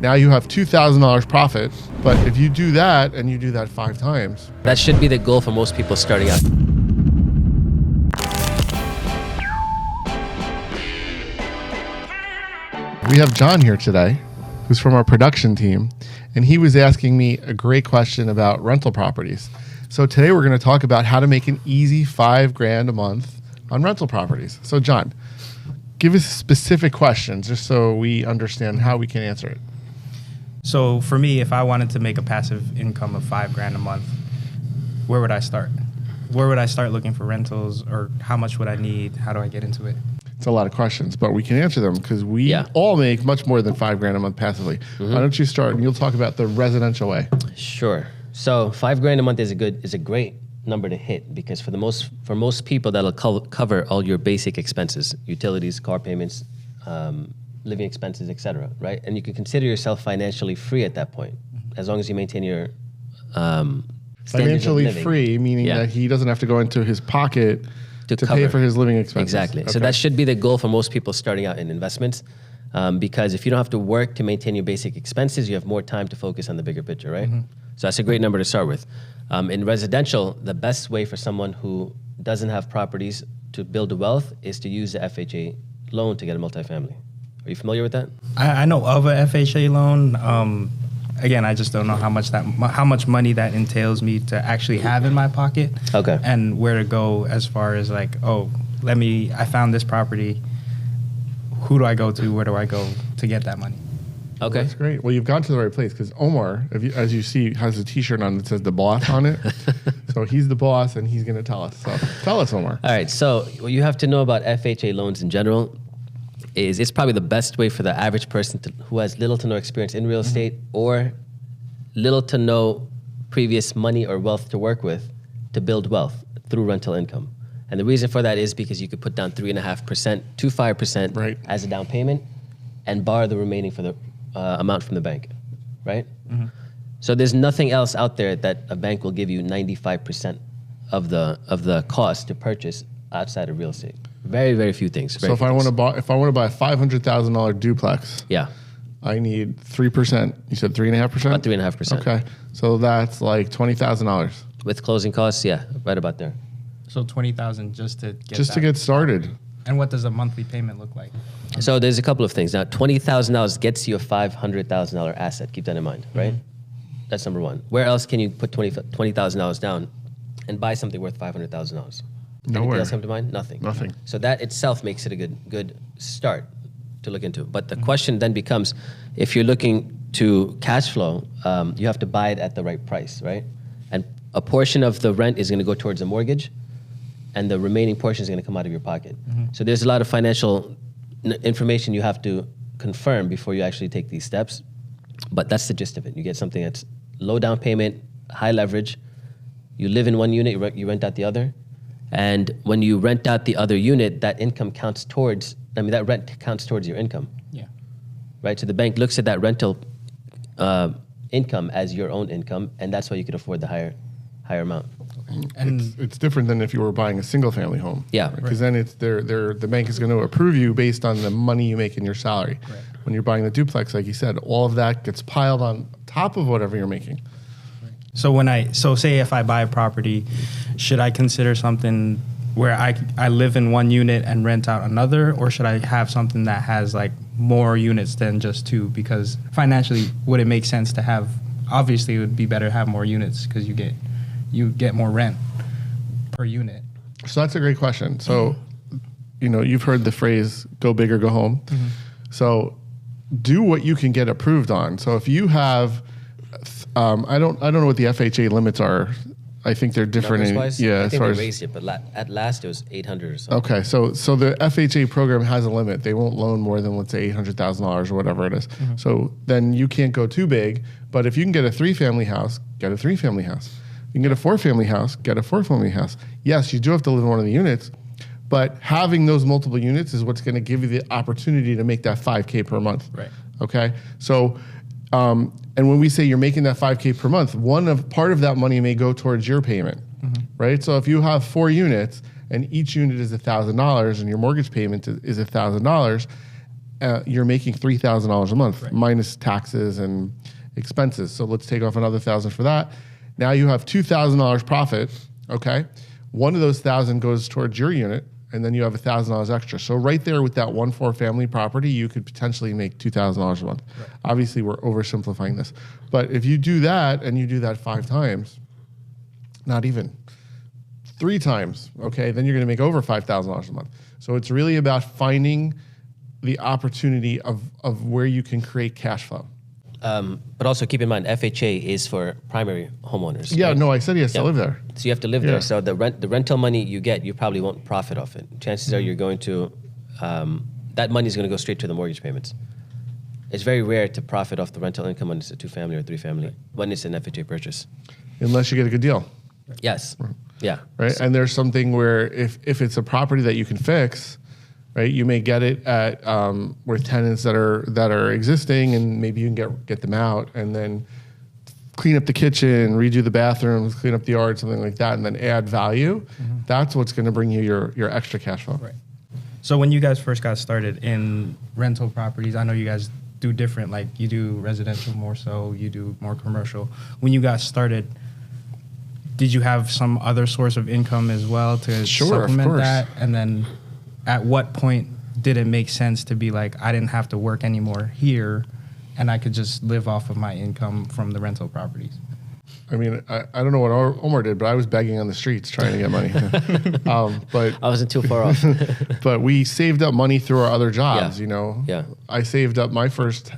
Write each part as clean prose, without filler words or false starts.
Now you have $2,000 profit. But if you do that and you do that 5 times. That should be the goal for most people starting out. We have John here today, who's from our production team, and he was asking me a great question about rental properties. So today we're going to talk about how to make an easy $5,000 a month on rental properties. So John, give us specific questions just so we understand how we can answer it. So for me, if I wanted to make a passive income of $5,000 a month, where would I start? Where would I start looking for rentals, or how much would I need? How do I get into it? It's a lot of questions, but we can answer them because we all make much more than $5,000 a month passively. Why don't you start and you'll talk about the residential way. Sure. So $5,000 a month is a great number to hit, because for most people that'll cover all your basic expenses, utilities, car payments, living expenses, etc. Right? And you can consider yourself financially free at that point, as long as you maintain your financially free, meaning that he doesn't have to go into his pocket to pay for his living expenses. Exactly. Okay. So that should be the goal for most people starting out in investments, because if you don't have to work to maintain your basic expenses, you have more time to focus on the bigger picture, right? So that's a great number to start with. In residential, the best way for someone who doesn't have properties to build wealth is to use the FHA loan to get a multifamily. Are you familiar with that? I know of a FHA loan. Again, I just don't know how much money that entails me to actually have in my pocket. Okay. And where to go as far as like, I found this property. Who do I go to? Where do I go to get that money? Okay. Well, that's great. Well, you've gone to the right place because Omar, as you see, has a T-shirt on that says "the boss" on it. So he's the boss, and he's going to tell us. So tell us, Omar. All right. So what you have to know about FHA loans in general is it's probably the best way for the average person who has little to no experience in real estate or little to no previous money or wealth to work with to build wealth through rental income. And the reason for that is because you could put down 3.5% to 5% as a down payment and borrow the remaining for the amount from the bank, right? So there's nothing else out there that a bank will give you 95% of the cost to purchase outside of real estate. Very, very few things. So if I want to buy a $500,000 duplex, I need 3%. You said 3.5%? About 3.5%. Okay, so that's like $20,000 with closing costs. Yeah, right about there. So $20,000 just to get started. And what does a monthly payment look like? So there's a couple of things. Now, $20,000 gets you a $500,000 asset. Keep that in mind, right? That's number one. Where else can you put $20,000 down and buy something worth $500,000? Nowhere. Anything else come to mind? Nothing. Nothing. So that itself makes it a good start to look into. But the question then becomes, if you're looking to cash flow, you have to buy it at the right price, right? And a portion of the rent is going to go towards a mortgage, and the remaining portion is going to come out of your pocket. So there's a lot of financial information you have to confirm before you actually take these steps. But that's the gist of it. You get something that's low down payment, high leverage. You live in one unit, you rent out the other. And when you rent out the other unit, that rent counts towards your income. Yeah. Right? So the bank looks at that rental income as your own income, and that's why you could afford the higher amount. And it's different than if you were buying a single family home. Yeah. Because then the bank is going to approve you based on the money you make in your salary. Right. When you're buying the duplex, like you said, all of that gets piled on top of whatever you're making. So say if I buy a property, should I consider something where I live in one unit and rent out another, or should I have something that has like more units than just two? Because financially, would it make sense to have? Obviously, it would be better to have more units because you get more rent per unit. So that's a great question. So, you've heard the phrase "go big or go home." So, do what you can get approved on. So if you have I don't know what the FHA limits are. I think they're different. I think they raised it, but at last it was 800 or so. Okay, so the FHA program has a limit. They won't loan more than, let's say, $800,000 or whatever it is. So then you can't go too big. But if you can get a 3-family house, get a 3-family house. You can get a 4-family house, get a 4-family house. Yes, you do have to live in one of the units, but having those multiple units is what's going to give you the opportunity to make that $5K per month. Right. Okay, so. And when we say you're making that $5K per month, part of that money may go towards your payment, right? So if you have 4 units and each unit is $1,000 and your mortgage payment is $1,000, you're making $3,000 a month minus taxes and expenses. So let's take off another $1,000 for that. Now you have $2,000 profit. Okay, one of those $1,000 goes towards your unit, and then you have $1,000 extra. So right there with that 1-4 family property, you could potentially make $2,000 a month. Right. Obviously, we're oversimplifying this, but if you do that and you do that 5 times, not even 3 times, okay, then you're going to make over $5,000 a month. So it's really about finding the opportunity of where you can create cash flow. But also keep in mind, FHA is for primary homeowners. Yeah, right? no, I said he has to live there. So you have to live there. So the rental money you get, you probably won't profit off it. Chances are you're going to, that money is going to go straight to the mortgage payments. It's very rare to profit off the rental income when it's a 2-family or 3-family, when it's an FHA purchase. Unless you get a good deal. Yes. Yeah. Right. So, and there's something where if it's a property that you can fix, right, you may get it at with tenants that are existing, and maybe you can get them out and then clean up the kitchen, redo the bathrooms, clean up the yard, something like that, and then add value. Mm-hmm. That's what's going to bring you your extra cash flow. Right. So when you guys first got started in rental properties, I know you guys do different, like you do residential more so, you do more commercial. When you got started, did you have some other source of income as well to supplement that? And then at what point did it make sense to be like, I didn't have to work anymore here and I could just live off of my income from the rental properties? I mean, I don't know what Omar did, but I was begging on the streets trying to get money. But I wasn't too far off. But we saved up money through our other jobs, you know. Yeah. I saved up, my first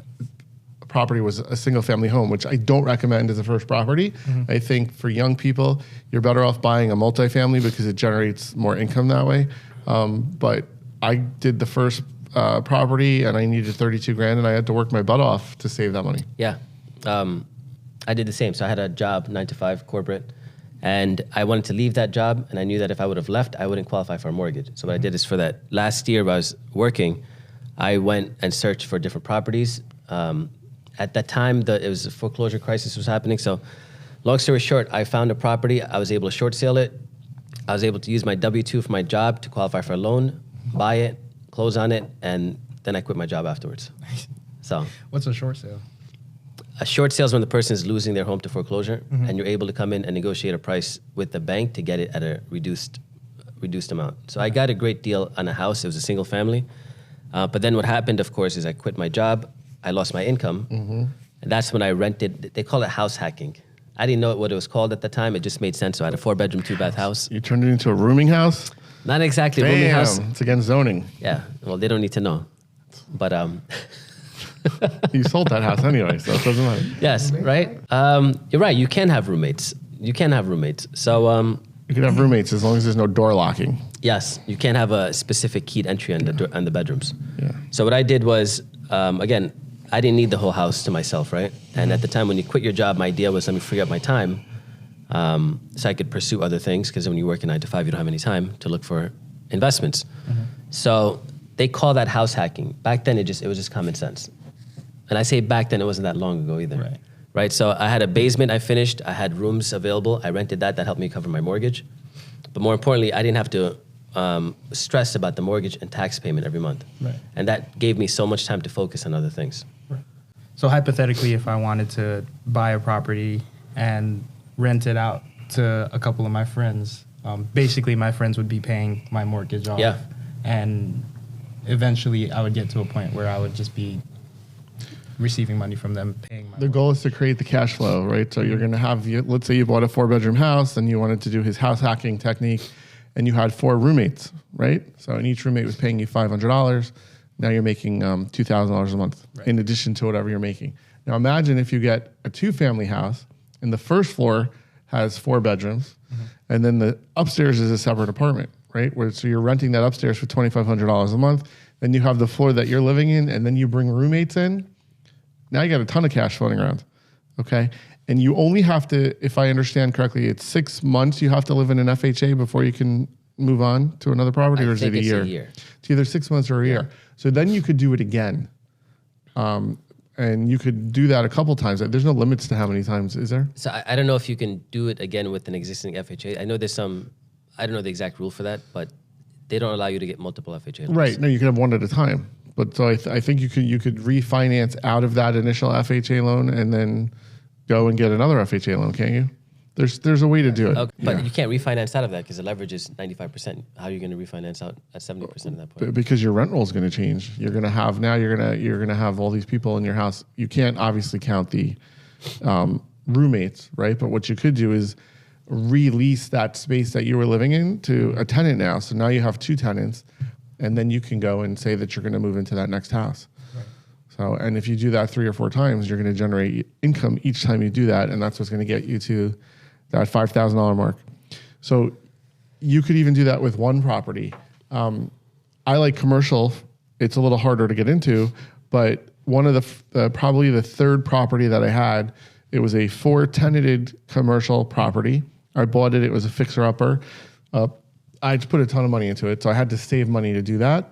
property was a single family home, which I don't recommend as a first property. Mm-hmm. I think for young people, you're better off buying a multifamily because it generates more income that way. But I did the first property and I needed $32,000 and I had to work my butt off to save that money. Yeah. I did the same. So I had a job, 9-to-5 corporate, and I wanted to leave that job, and I knew that if I would have left, I wouldn't qualify for a mortgage. So what I did is for that last year I was working, I went and searched for different properties. At that time, it was a foreclosure crisis was happening. So long story short, I found a property. I was able to short sale it. I was able to use my W-2 for my job to qualify for a loan, buy it, close on it, and then I quit my job afterwards. So what's a short sale? A short sale is when the person is losing their home to foreclosure, mm-hmm. and you're able to come in and negotiate a price with the bank to get it at a reduced amount. So I got a great deal on a house. It was a single family. But then what happened, of course, is I quit my job. I lost my income. Mm-hmm. And that's when I rented. They call it house hacking. I didn't know what it was called at the time. It just made sense. So I had a 4-bedroom, 2-bath house. You turned it into a rooming house? Not exactly a rooming house. It's against zoning. Yeah. Well, they don't need to know. But you sold that house anyway, so it doesn't matter. Yes, right? You're right. You can have roommates. So you can have roommates as long as there's no door locking. Yes, you can't have a specific keyed entry on the bedrooms. Yeah. So what I did was, again, I didn't need the whole house to myself, right? And at the time when you quit your job, my idea was let me free up my time so I could pursue other things, because when you work a 9-to-5, you don't have any time to look for investments. Mm-hmm. So they call that house hacking. Back then, it was just common sense. And I say back then, it wasn't that long ago either. Right? So I had a basement I finished. I had rooms available. I rented that. That helped me cover my mortgage. But more importantly, I didn't have to stress about the mortgage and tax payment every month. Right. And that gave me so much time to focus on other things. Right. So hypothetically, if I wanted to buy a property and rent it out to a couple of my friends, basically my friends would be paying my mortgage off. Yeah. And eventually I would get to a point where I would just be receiving money from them, paying my The goal is to create the cash flow, right? So you're going to have, let's say you bought a 4-bedroom house and you wanted to do his house hacking technique and you had 4 roommates, right? So and each roommate was paying you $500. Now you're making $2,000 a month in addition to whatever you're making. Now imagine if you get a 2-family house and the first floor has 4 bedrooms and then the upstairs is a separate apartment, right? So you're renting that upstairs for $2,500 a month. Then you have the floor that you're living in and then you bring roommates in. Now you got a ton of cash floating around, okay? And you only have to, if I understand correctly, it's 6 months you have to live in an FHA before you can move on to another property, or is it a year? It's either 6 months or a year. So then you could do it again. And you could do that a couple times. There's no limits to how many times, is there? So I don't know if you can do it again with an existing FHA. I know there's some, I don't know the exact rule for that, but they don't allow you to get multiple FHA loans. Right, no, you can have one at a time. But so I think you could refinance out of that initial FHA loan and then go and get another FHA loan, can't you? There's a way to do it. Okay, but you can't refinance out of that because the leverage is 95%. How are you going to refinance out at 70% at that point? Because your rent roll is going to change. You're going to have all these people in your house. You can't obviously count the roommates, right? But what you could do is release that space that you were living in to a tenant now. So now you have 2 tenants, and then you can go and say that you're going to move into that next house. Right. So, and if you do that 3 or 4 times, you're going to generate income each time you do that, and that's what's going to get you to that $5,000 mark. So you could even do that with one property. I like commercial. It's a little harder to get into, but one of the probably the 3rd property that I had, it was a 4-tenanted commercial property. I bought it. It was a fixer-upper. I put a ton of money into it, so I had to save money to do that.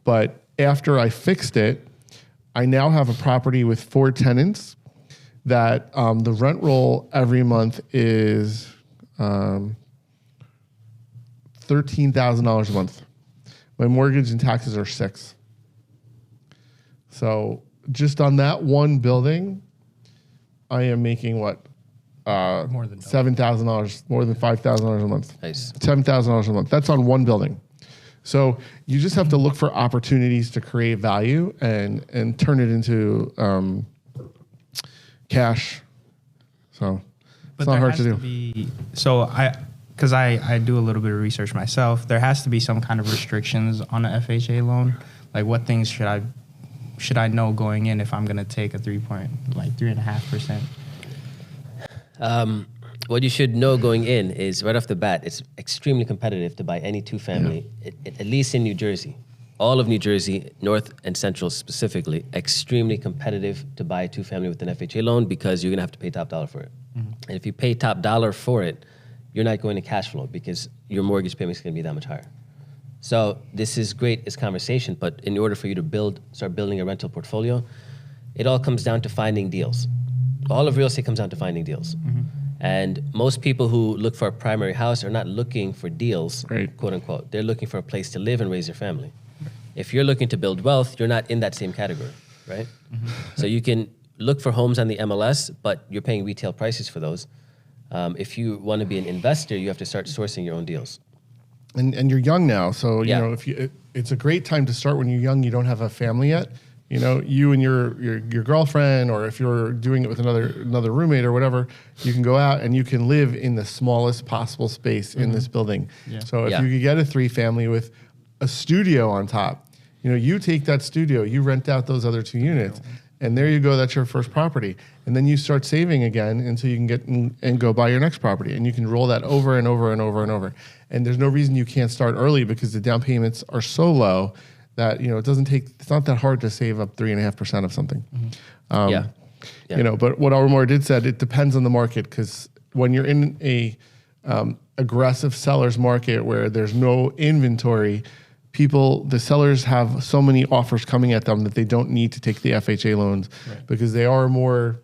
But after I fixed it, I now have a property with 4 tenants that the rent roll every month is $13,000 a month. My mortgage and taxes are $6,000. So just on that one building, I am making what? More than $7,000, more than $5,000 a month. Nice. $10,000 a month. That's on one building. So you just have to look for opportunities to create value and turn it into cash. So it's not hard to do. Because I do a little bit of research myself, there has to be some kind of restrictions on an FHA loan. Like, what things should I know going in if I'm going to take a 3.5%? What you should know going in is right off the bat, it's extremely competitive to buy any 2-family, at least in New Jersey. All of New Jersey, North and Central specifically, extremely competitive to buy a 2-family with an FHA loan because you're going to have to pay top dollar for it. Mm-hmm. And if you pay top dollar for it, you're not going to cash flow because your mortgage payment is going to be that much higher. So this is great as conversation, but in order for you to start building a rental portfolio, it all comes down to finding deals. All of real estate comes down to finding deals. Mm-hmm. And most people who look for a primary house are not looking for deals, right, quote unquote. They're looking for a place to live and raise their family. If you're looking to build wealth, you're not in that same category, right? Mm-hmm. So you can look for homes on the MLS, but you're paying retail prices for those. If you want to be an investor, you have to start sourcing your own deals. And you're young now, so you know it's a great time to start when you're young. You don't have a family yet. You know, you and your girlfriend, or if you're doing it with another roommate or whatever, you can go out and you can live in the smallest possible space in this building. Yeah. So if you could get a 3-family with a studio on top, you know, you take that studio, you rent out those other 2 units, and there you go. That's your first property, and then you start saving again until you can get and go buy your next property, and you can roll that over and over and over and over. And there's no reason you can't start early because the down payments are so low that, you know, it's not that hard to save up 3.5% of something. Mm-hmm. You know, but what Aurora did said, it depends on the market, because when you're in a aggressive seller's market where there's no inventory, the sellers have so many offers coming at them that they don't need to take the FHA loans because they are more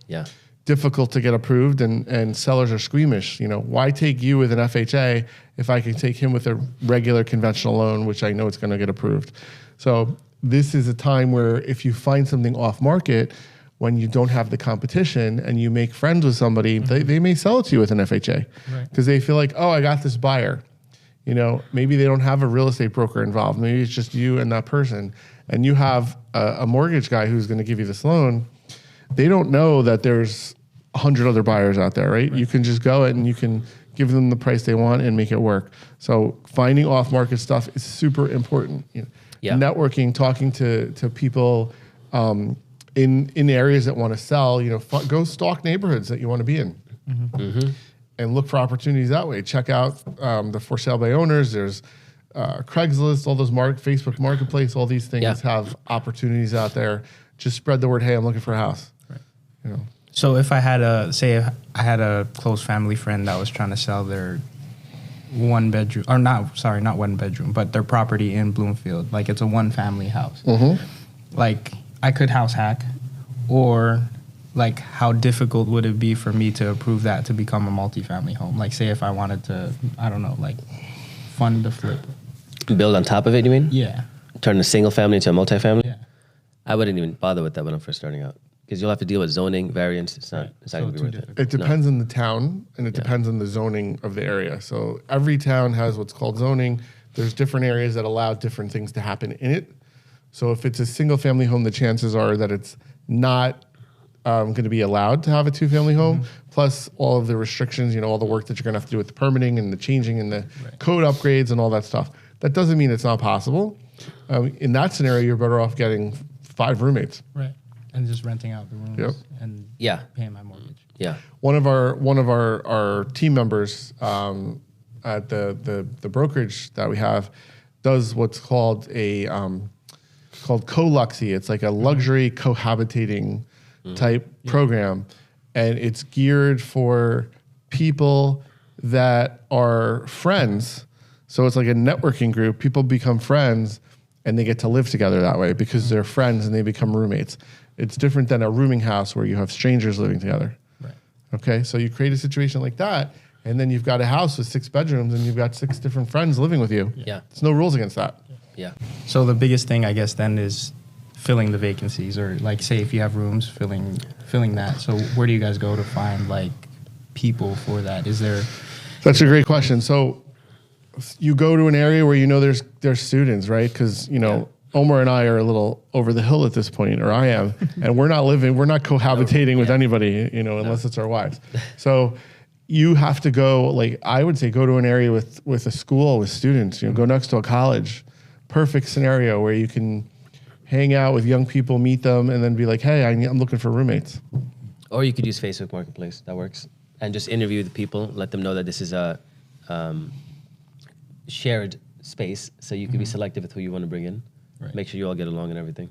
difficult to get approved, and sellers are squeamish. You know, why take you with an FHA if I can take him with a regular conventional loan, which I know it's going to get approved? So this is a time where if you find something off market, when you don't have the competition and you make friends with somebody, they may sell it to you with an FHA because they feel like, oh, I got this buyer. You know, maybe they don't have a real estate broker involved. Maybe it's just you and that person, and you have a mortgage guy who's going to give you this loan. They don't know that there's 100 other buyers out there, right? You can just go and you can give them the price they want and make it work. So finding off-market stuff is super important. You know, networking, talking to people in areas that want to sell. You know, go stalk neighborhoods that you want to be in, and look for opportunities that way. Check out the for sale by owners. There's Craigslist, all those Facebook Marketplace, all these things have opportunities out there. Just spread the word. Hey, I'm looking for a house. You know. So if I had a close family friend that was trying to sell their 1-bedroom, or not 1-bedroom, but their property in Bloomfield, like it's a 1-family house. Mm-hmm. Like I could house hack, or like how difficult would it be for me to approve that to become a multifamily home? Like say if I wanted to, I don't know, like fund the flip. Build on top of it, you mean? Yeah. Turn a single family into a multifamily? Yeah. I wouldn't even bother with that when I'm first starting out because you'll have to deal with zoning, variance. It's not going to be worth it. It depends on the town and it depends on the zoning of the area. So every town has what's called zoning. There's different areas that allow different things to happen in it. So if it's a single family home, the chances are that it's not going to be allowed to have a 2-family home, plus all of the restrictions, all the work that you're going to have to do with the permitting and the changing and the code upgrades and all that stuff. That doesn't mean it's not possible. In that scenario, you're better off getting 5 roommates. Right. And just renting out the rooms and paying my mortgage. Yeah. One of our team members at the brokerage that we have does what's called called CoLuxy. It's like a luxury cohabitating type program, and it's geared for people that are friends. So it's like a networking group. People become friends and they get to live together that way because they're friends and they become roommates. It's different than a rooming house where you have strangers living together. Right. Okay, so you create a situation like that, and then you've got a house with 6 bedrooms and you've got 6 different friends living with you. Yeah. There's no rules against that. Yeah. So the biggest thing, I guess, then is filling the vacancies, or like, say, if you have rooms, filling that. So where do you guys go to find like people for that? Is there? That's a great question. So you go to an area where there's students, right? Because Omar and I are a little over the hill at this point, or I am, and we're not cohabitating with anybody, unless it's our wives. So you have to go, like I would say, go to an area with a school with students. Go next to a college. Perfect scenario where you can hang out with young people, meet them, and then be like, hey, I'm looking for roommates. Or you could use Facebook Marketplace. That works. And just interview the people. Let them know that this is a shared space, so you can be selective with who you want to bring in. Right. Make sure you all get along and everything.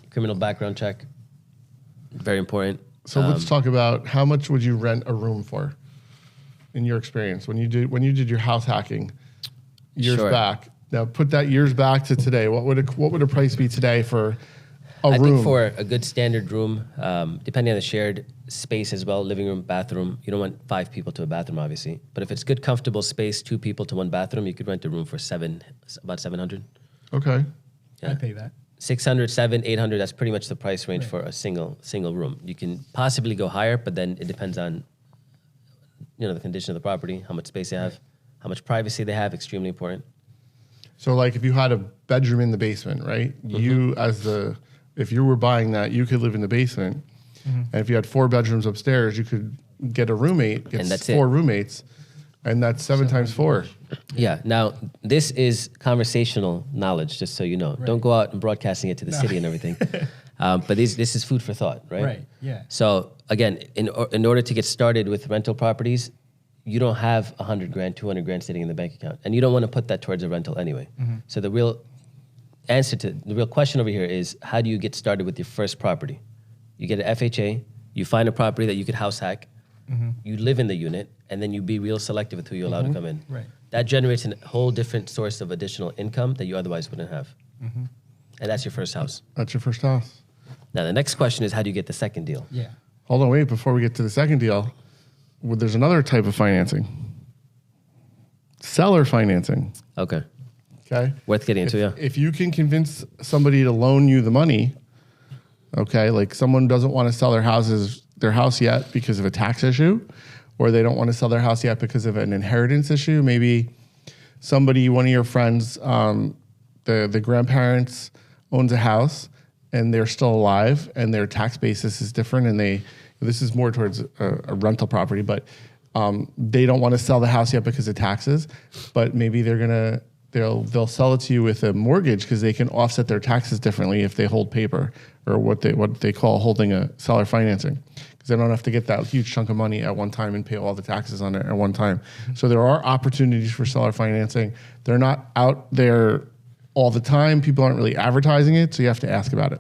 Criminal background check. Very important. So let's talk about how much would you rent a room for in your experience when you did your house hacking years back. Now put that years back to today. What would a price be today for a room? I think for a good standard room, depending on the shared space as well, living room, bathroom, you don't want 5 people to a bathroom, obviously. But if it's good, comfortable space, 2 people to 1 bathroom, you could rent a room for about $700. Okay. Yeah. I pay that. 600, 700, 800, that's pretty much the price range for a single room. You can possibly go higher, but then it depends on the condition of the property, how much space they have, how much privacy they have, extremely important. So like if you had a bedroom in the basement, right? If you were buying that, you could live in the basement. And if you had 4 bedrooms upstairs, you could get a roommate, get 4 roommates, and that's 7 times 4. Yeah. Now, this is conversational knowledge, just so you know. Right. Don't go out and broadcasting it to the city and everything. But this is food for thought, right? Right, yeah. So, again, in order to get started with rental properties, you don't have $100,000, $200,000 sitting in the bank account. And you don't want to put that towards a rental anyway. So the real question over here is, how do you get started with your first property? You get an FHA, you find a property that you could house hack, you live in the unit, and then you be real selective with who you allow to come in. Right. That generates a whole different source of additional income that you otherwise wouldn't have. And that's your first house. That's your first house. Now, the next question is, how do you get the second deal? Yeah. Hold on, wait, before we get to the second deal, there's another type of financing. Seller financing. Okay. Okay. Worth getting into, yeah. If you can convince somebody to loan you the money, okay, like someone doesn't want to sell their house yet because of a tax issue, or they don't want to sell their house yet because of an inheritance issue. Maybe one of your friends, the grandparents owns a house and they're still alive and their tax basis is different, and this is more towards a rental property, but they don't want to sell the house yet because of taxes, but maybe they'll sell it to you with a mortgage because they can offset their taxes differently if they hold paper, or what they call holding a seller financing, because they don't have to get that huge chunk of money at one time and pay all the taxes on it at one time. So there are opportunities for seller financing. They're not out there all the time. People aren't really advertising it, so you have to ask about it.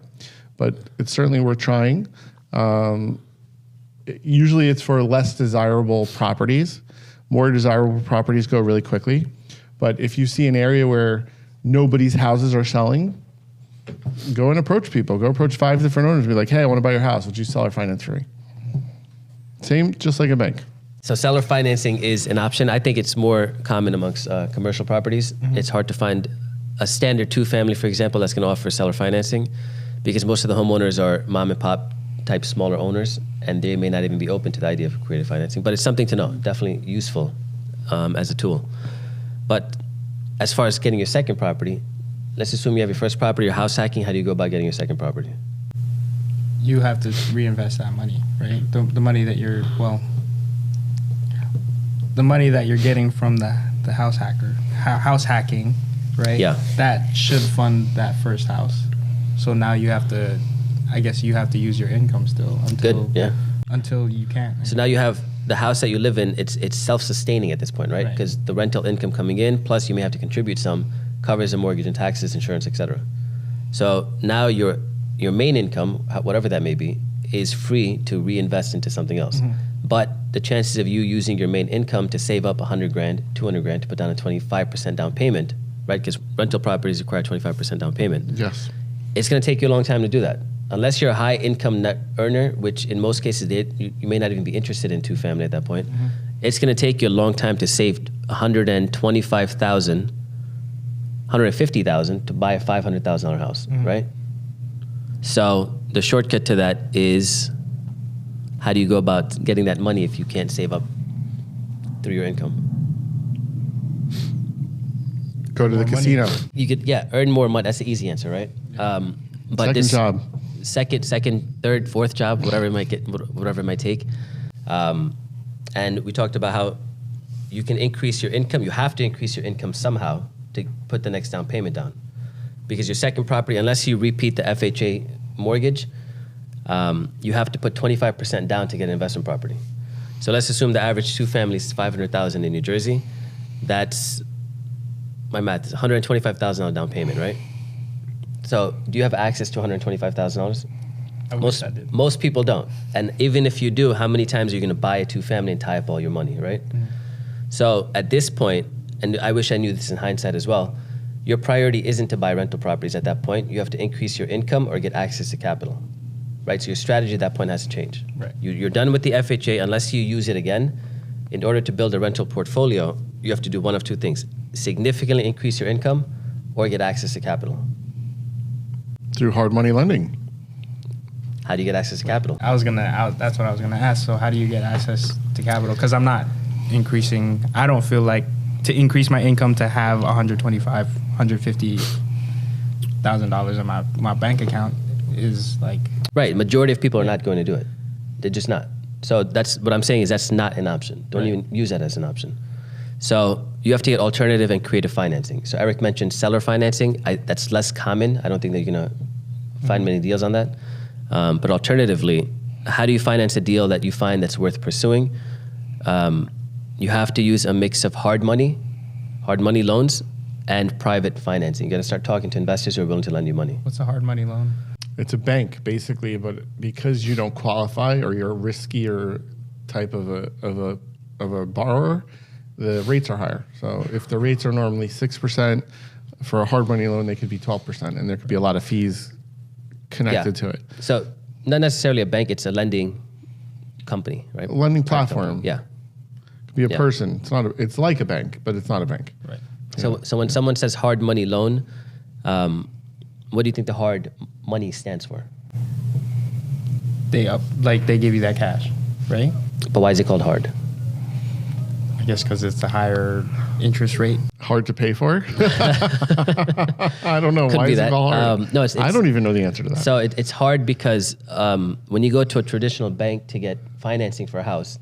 But it's certainly worth trying. Usually it's for less desirable properties. More desirable properties go really quickly. But if you see an area where nobody's houses are selling, go and approach people. Go approach 5 different owners and be like, hey, I want to buy your house. Would you seller finance for me? Same, just like a bank. So seller financing is an option. I think it's more common amongst commercial properties. It's hard to find a standard 2-family, for example, that's going to offer seller financing, because most of the homeowners are mom and pop type smaller owners, and they may not even be open to the idea of creative financing. But it's something to know, definitely useful as a tool. But as far as getting your second property, let's assume you have your first property, you're house hacking. How do you go about getting your second property? You have to reinvest that money, right? The money that the money that you're getting from the house hacking, right? Yeah. That should fund that first house. So now you have to, I guess you have to use your income still until you can. Right? So now you have the house that you live in, it's self-sustaining at this point, right? Because the rental income coming in, plus you may have to contribute some, covers the mortgage and taxes, insurance, etc. So now your main income, whatever that may be, is free to reinvest into something else. Mm-hmm. But the chances of you using your main income to save up $100,000, $200,000 to put down a 25% down payment, right? Because rental properties require 25% down payment. Yes. It's going to take you a long time to do that. Unless you're a high income net earner, which in most cases you may not even be interested in two-family at that point, mm-hmm. It's going to take you a long time to save $125,000, $150,000 to buy a $500,000 house, mm-hmm. right? So the shortcut to that is, how do you go about getting that money if you can't save up through your income? Go to the casino. You could, earn more money. That's the easy answer, right? But second job. Second, third, fourth job, whatever it might take. And we talked about how you can increase your income. You have to increase your income somehow to put the next down payment down. Because your second property, unless you repeat the FHA mortgage, you have to put 25% down to get an investment property. So let's assume the average two-family is $500,000 in New Jersey. That's, my math is $125,000 down payment, right? So do you have access to $125,000? I wish I did. Most people don't. And even if you do, how many times are you going to buy a two-family and tie up all your money, right? Mm-hmm. So at this point, and I wish I knew this in hindsight as well, your priority isn't to buy rental properties at that point. You have to increase your income or get access to capital, right? So your strategy at that point has to change. Right. You're done with the FHA unless you use it again. In order to build a rental portfolio, you have to do one of two things: significantly increase your income or get access to capital. Through hard money lending. How do you get access to capital? That's what I was gonna ask. So how do you get access to capital? Because I'm not increasing. I don't feel like to increase my income to have $150,000 in my bank account is like right. Majority of people are not going to do it. They're just not. So that's what I'm saying is that's not an option. Don't even use that as an option. So you have to get alternative and creative financing. So Eric mentioned seller financing. That's less common. I don't think that you're gonna find many deals on that. But alternatively, how do you finance a deal that you find that's worth pursuing? You have to use a mix of hard money loans, and private financing. You got to start talking to investors who are willing to lend you money. What's a hard money loan? It's a bank, basically, but because you don't qualify or you're a riskier type of a borrower, the rates are higher. So if the rates are normally 6%, for a hard money loan, they could be 12%, and there could be a lot of fees connected to it. So not necessarily a bank, it's a lending company, right? A lending platform. Yeah. It could be a person. It's like a bank, but it's not a bank. Right. So when someone says hard money loan, what do you think the hard money stands for? They give you that cash, right? But why is it called hard? I guess because it's a higher interest rate. Hard to pay for? I don't know. Could Why be is that. it called hard? No, I don't even know the answer to that. So it's hard because when you go to a traditional bank to get financing for a house,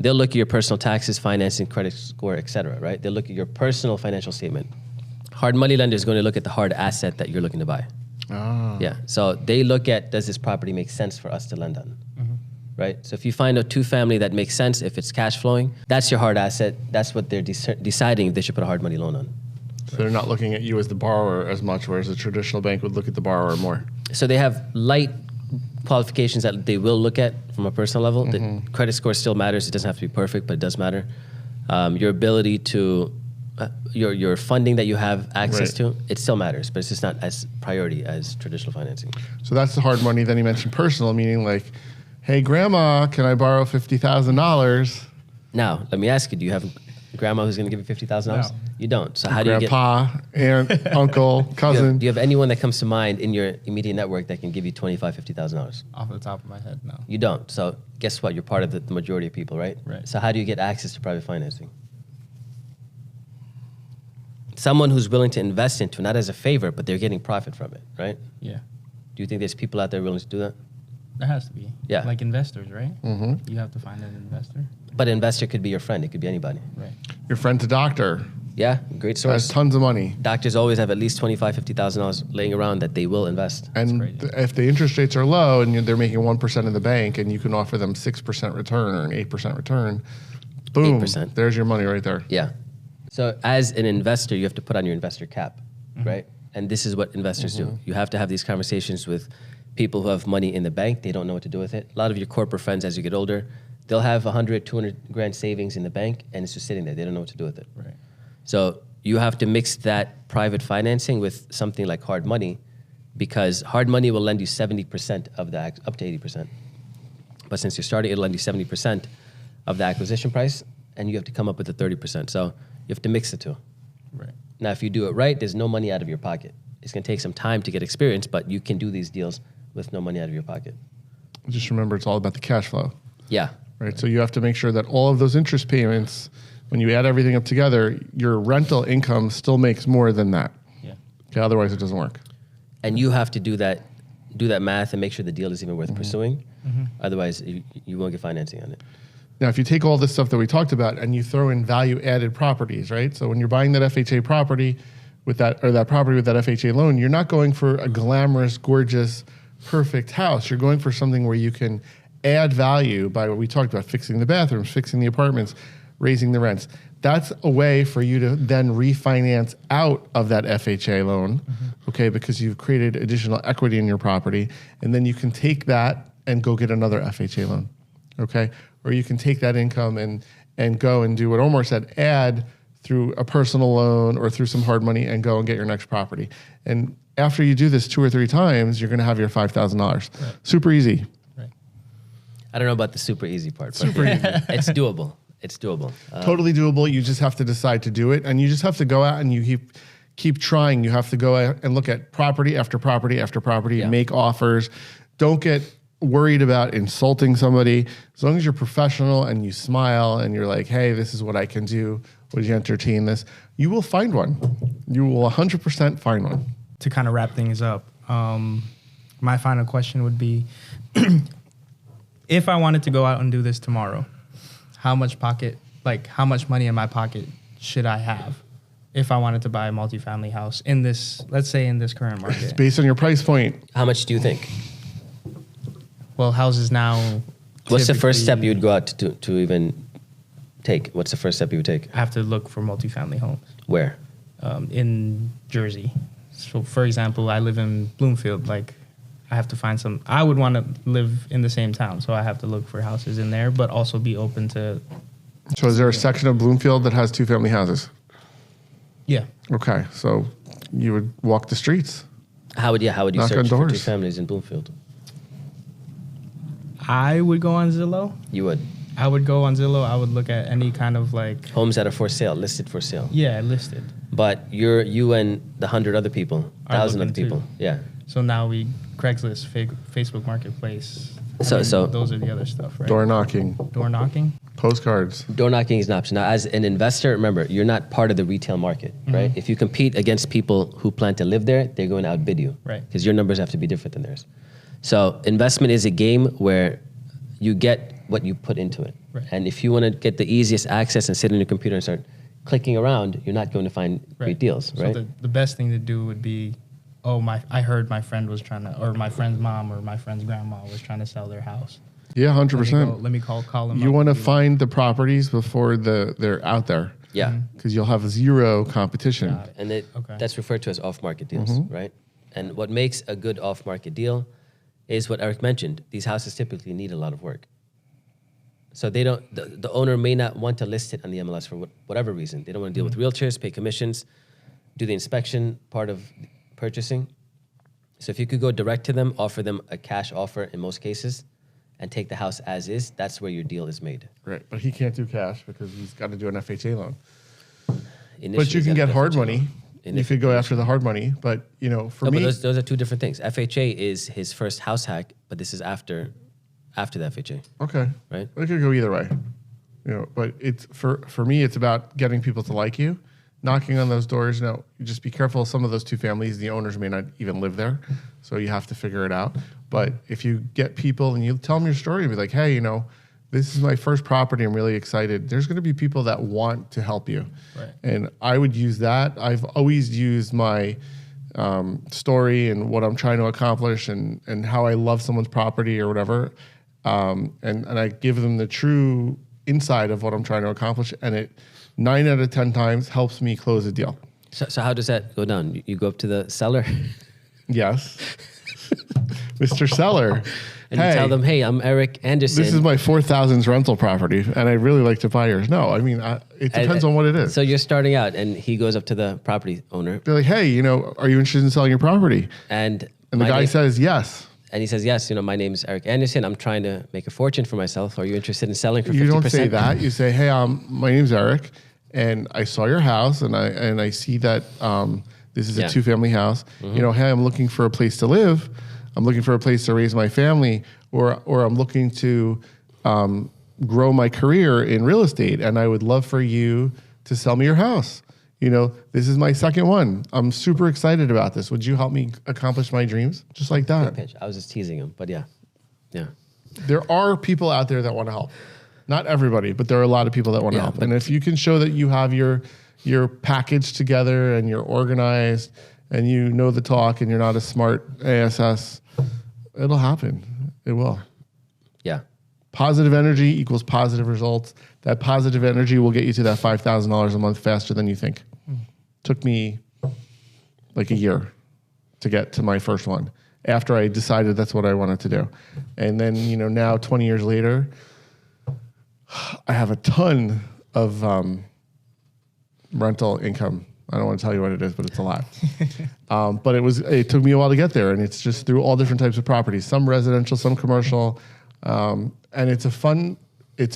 they'll look at your personal taxes, financing, credit score, et cetera, right? They'll look at your personal financial statement. Hard money lender is going to look at the hard asset that you're looking to buy. Ah. Yeah. So they look at, does this property make sense for us to lend on? Mm-hmm. Right? So if you find a two-family that makes sense, if it's cash flowing, that's your hard asset. That's what they're deciding if they should put a hard money loan on. So they're not looking at you as the borrower as much, whereas a traditional bank would look at the borrower more. So they have light qualifications that they will look at from a personal level. Mm-hmm. The credit score still matters. It doesn't have to be perfect, but it does matter. Your ability to, your funding that you have access to, it still matters, but it's just not as priority as traditional financing. So that's the hard money. Then you mentioned personal, meaning like, hey, grandma, can I borrow $50,000? Now, let me ask you, do you have grandma who's going to give you $50,000? No. You don't. So how do you get? Grandpa, aunt, uncle, cousin. Do you have anyone that comes to mind in your immediate network that can give you $25,000, $50,000? Off the top of my head, no. You don't. So guess what? You're part of the majority of people, right? Right. So how do you get access to private financing? Someone who's willing to invest into, not as a favor, but they're getting profit from it, right? Yeah. Do you think there's people out there willing to do that? There has to be. Yeah. Like investors, right? Mm-hmm. You have to find an investor. But an investor could be your friend. It could be anybody. Right. Your friend's a doctor, Yeah, great has source. tons of money. Doctors always have at least $25,000, $50,000 laying around that they will invest. And crazy. if the interest rates are low and they're making 1% in the bank and you can offer them 6% return or an 8% return, boom, 8%. there's your money right there. Yeah. So as an investor, you have to put on your investor cap, right? And this is what investors do. You have to have these conversations with people who have money in the bank. They don't know what to do with it. A lot of your corporate friends, as you get older, they'll have 100, 200 grand savings in the bank, and it's just sitting there. They don't know what to do with it. Right. So you have to mix that private financing with something like hard money, because hard money will lend you 70% of the, up to 80%. But since you're starting, it'll lend you 70% of the acquisition price, and you have to come up with the 30%. So you have to mix the two. Right. Now, if you do it right, there's no money out of your pocket. It's going to take some time to get experience, but you can do these deals with no money out of your pocket. Just remember, it's all about the cash flow, Yeah. right? So you have to make sure that all of those interest payments, when you add everything up together, your rental income still makes more than that. Yeah. Okay, otherwise, it doesn't work. And you have to do that math and make sure the deal is even worth pursuing. Otherwise, you won't get financing on it. Now, if you take all this stuff that we talked about and you throw in value-added properties, right? So when you're buying that FHA property with that property with that FHA loan, you're not going for a glamorous, gorgeous, perfect house. You're going for something where you can add value by what we talked about: fixing the bathrooms, fixing the apartments, raising the rents. That's a way for you to then refinance out of that FHA loan, okay? Because you've created additional equity in your property, and then you can take that and go get another FHA loan, okay? Or you can take that income and go and do what Omar said, add through a personal loan or through some hard money and go and get your next property. And after you do this 2 or 3 times, you're gonna have your $5,000. Right. Super easy. Right. I don't know about the super easy part, but Super easy. it's doable. It's doable. Totally doable. You just have to decide to do it, and you just have to go out and you keep trying. You have to go out and look at property after property after property, Yeah. make offers. Don't get worried about insulting somebody. As long as you're professional and you smile and you're like, hey, this is what I can do, would you entertain this? You will find one. You will 100% find one. To kind of wrap things up, my final question would be, if I wanted to go out and do this tomorrow, how much money in my pocket should I have if I wanted to buy a multifamily house in this, let's say in this current It's market? based on your price point. How much do you think? Well, houses now. What's the first step typically- you would go out to even take? What's the first step you would take? I have to look for multifamily homes Where? in Jersey. So, for example, I live in Bloomfield. Like, I have to find some. I would want to live in the same town, so I have to look for houses in there, but also be open to. So is there a section of Bloomfield that has 2-family houses? Yeah. Okay, so you would walk the streets. How would you Knock on search for 2 doors. families in Bloomfield? I would go on Zillow. You would. I would go on Zillow. I would look at any kind of like, Homes that are for sale, listed for sale. yeah, listed. But you and the 100 other people, Are 1,000 other looking people. too. Yeah. So now Craigslist, Facebook Marketplace. So- those are the other stuff, right? Door knocking, Door knocking. postcards. Door knocking is an option. Now, as an investor, remember, you're not part of the retail market, right? If you compete against people who plan to live there, they're going to outbid you. Right. Because your numbers have to be different than theirs. So investment is a game where you get what you put into it. Right. And if you want to get the easiest access and sit on your computer and start clicking around, you're not going to find great deals, right? So the best thing to do would be, I heard my friend was trying to, or my friend's mom or my friend's grandma was trying to sell their house. Yeah, 100%. Let me call them. You up want to and be find the properties before they're out there, Yeah. because you'll have zero competition. Got it. And Okay. that's referred to as off-market deals, right? And what makes a good off-market deal is what Eric mentioned. These houses typically need a lot of work. So they don't. The owner may not want to list it on the MLS for whatever reason. They don't want to deal with realtors, pay commissions, do the inspection part of purchasing. So if you could go direct to them, offer them a cash offer in most cases, and take the house as is, that's where your deal is made. Right, but he can't do cash because he's got to do an FHA loan. Initially, But you he's can got get the hard FHA money. loan. You could go after the hard money, but for No, me, but those are two different things. FHA is his first house hack, but this is after the FHA. okay, Right. it could go either way. But it's for me, it's about getting people to like you, knocking on those doors. You just be careful. Some of those two families, the owners may not even live there, so you have to figure it out. But if you get people and you tell them your story and be like, hey, this is my first property. I'm really excited. There's going to be people that want to help you. Right. And I would use that. I've always used my story and what I'm trying to accomplish and how I love someone's property or whatever. And I give them the true inside of what I'm trying to accomplish. And it 9 out of 10 times helps me close a deal. So how does that go down? You go up to the seller Yes. Mr. Seller. and you tell them, hey, I'm Eric Anderson. This is my 4,000th rental property, and I'd really like to buy yours. No, I mean, it depends on what it is. So you're starting out, and he goes up to the property owner. Be like, hey, are you interested in selling your property? And the guy says yes. And he says, yes, my name is Eric Anderson. I'm trying to make a fortune for myself. Are you interested in selling for 50%? You don't say that. You say, hey, my name's Eric, and I saw your house, and I see that this is a 2-family house. Mm-hmm. Hey, I'm looking for a place to live. I'm looking for a place to raise my family, or I'm looking to grow my career in real estate, and I would love for you to sell me your house. This is my second one. I'm super excited about this. Would you help me accomplish my dreams? Just like that. Pitch. I was just teasing him, but yeah. There are people out there that want to help. Not everybody, but there are a lot of people that want to help. And if you can show that you have your package together and you're organized and you know the talk and you're not a smart ASS, it'll happen. It will. Yeah. Positive energy equals positive results. That positive energy will get you to that $5,000 a month faster than you think. Took me like a year to get to my first one after I decided that's what I wanted to do. And then, now 20 years later, I have a ton of rental income. I don't want to tell you what it is, but it's a lot. But it took me a while to get there, and it's just through all different types of properties, some residential, some commercial, and it's a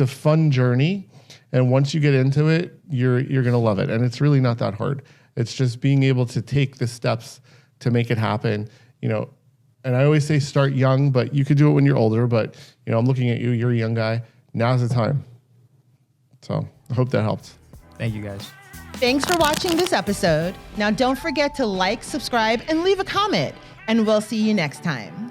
fun journey. And once you get into it, you're gonna love it, and it's really not that hard. It's just being able to take the steps to make it happen. And I always say start young, but you could do it when you're older. But I'm looking at you; you're a young guy. Now's the time. So I hope that helped. Thank you, guys. Thanks for watching this episode. Now don't forget to like, subscribe, and leave a comment, and we'll see you next time.